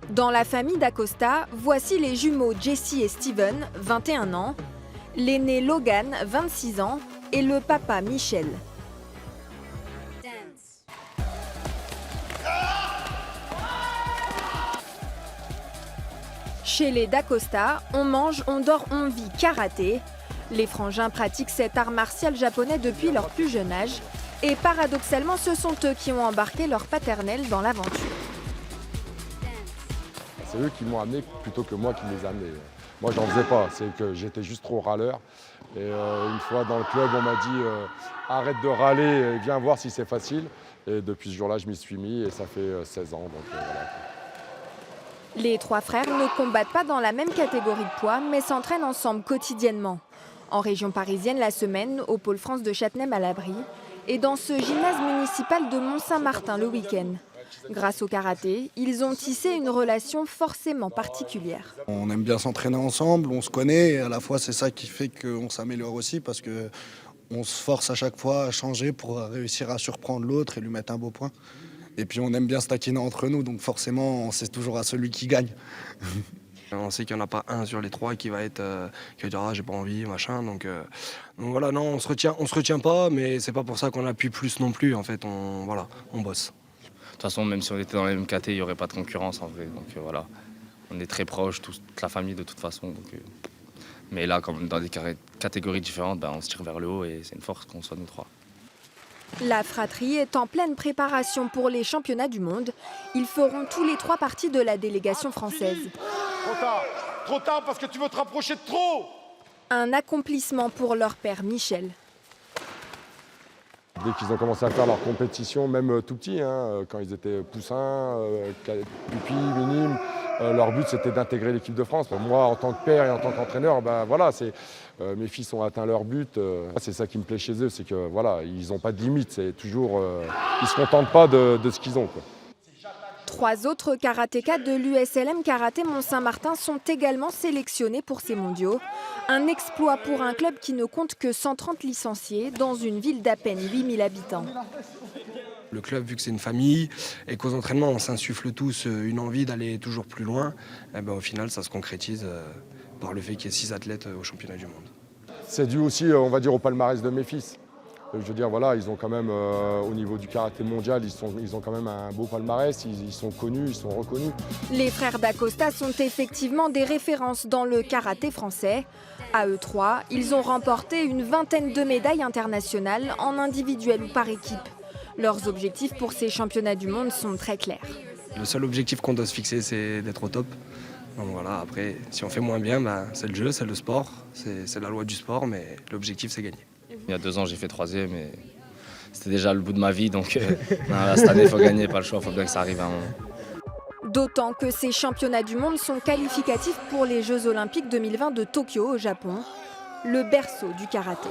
Dans la famille d'Acosta, voici les jumeaux Jessie et Steven, 21 ans, l'aîné Logan, 26 ans, et le papa Michel. Chez les d'Acosta, on mange, on dort, on vit karaté. Les frangins pratiquent cet art martial japonais depuis leur plus jeune âge. Et paradoxalement, ce sont eux qui ont embarqué leur paternel dans l'aventure. C'est eux qui m'ont amené plutôt que moi qui les ai amenés. Moi, j'en faisais pas, c'est que j'étais juste trop râleur. Et une fois dans le club, on m'a dit arrête de râler et viens voir si c'est facile. Et depuis ce jour-là, je m'y suis mis et ça fait 16 ans. Donc, voilà. Les trois frères ne combattent pas dans la même catégorie de poids, mais s'entraînent ensemble quotidiennement. En région parisienne, la semaine, au pôle France de Châtenay-Malabry, et dans ce gymnase municipal de Mont-Saint-Martin le week-end. Grâce au karaté, ils ont tissé une relation forcément particulière. On aime bien s'entraîner ensemble, on se connaît, et à la fois c'est ça qui fait qu'on s'améliore aussi parce qu'on se force à chaque fois à changer pour réussir à surprendre l'autre et lui mettre un beau point. Et puis on aime bien se taquiner entre nous, donc forcément c'est toujours à celui qui gagne. On sait qu'il n'y en a pas un sur les trois qui va dire ah, j'ai pas envie, machin. Donc voilà, non, on se retient pas, mais c'est pas pour ça qu'on appuie plus non plus. En fait, on bosse. De toute façon, même si on était dans les mêmes catés, il n'y aurait pas de concurrence en vrai. Donc voilà, on est très proches, toute la famille de toute façon. Donc, mais là, comme dans des catégories différentes, on se tire vers le haut et c'est une force qu'on soit nous trois. La fratrie est en pleine préparation pour les championnats du monde. Ils feront tous les trois partie de la délégation française. Trop tard parce que tu veux te rapprocher de trop. Un accomplissement pour leur père Michel. Dès qu'ils ont commencé à faire leur compétition, même tout petits, quand ils étaient poussins, pupilles, minimes, leur but c'était d'intégrer l'équipe de France. Moi, en tant que père et en tant qu'entraîneur, mes fils ont atteint leur but. C'est ça qui me plaît chez eux, c'est que voilà, ils n'ont pas de limite. C'est toujours, ils se contentent pas de ce qu'ils ont, quoi. 3 autres karatékas de l'USLM Karaté Mont-Saint-Martin sont également sélectionnés pour ces mondiaux. Un exploit pour un club qui ne compte que 130 licenciés dans une ville d'à peine 8000 habitants. Le club, vu que c'est une famille et qu'aux entraînements on s'insuffle tous une envie d'aller toujours plus loin, au final ça se concrétise par le fait qu'il y ait 6 athlètes au championnat du monde. C'est dû aussi, on va dire, au palmarès de mes fils. Je veux dire, voilà, ils ont quand même, au niveau du karaté mondial, ils ont quand même un beau palmarès, ils sont connus, ils sont reconnus. Les frères d'Acosta sont effectivement des références dans le karaté français. À eux trois, ils ont remporté une vingtaine de médailles internationales en individuel ou par équipe. Leurs objectifs pour ces championnats du monde sont très clairs. Le seul objectif qu'on doit se fixer, c'est d'être au top. Donc voilà, après, si on fait moins bien, c'est le jeu, c'est le sport, c'est la loi du sport, mais l'objectif, c'est gagner. Il y a 2 ans, j'ai fait 3e et c'était déjà le bout de ma vie. Donc là, cette année, il faut gagner, pas le choix, il faut bien que ça arrive à un moment. D'autant que ces championnats du monde sont qualificatifs pour les Jeux Olympiques 2020 de Tokyo au Japon, le berceau du karaté.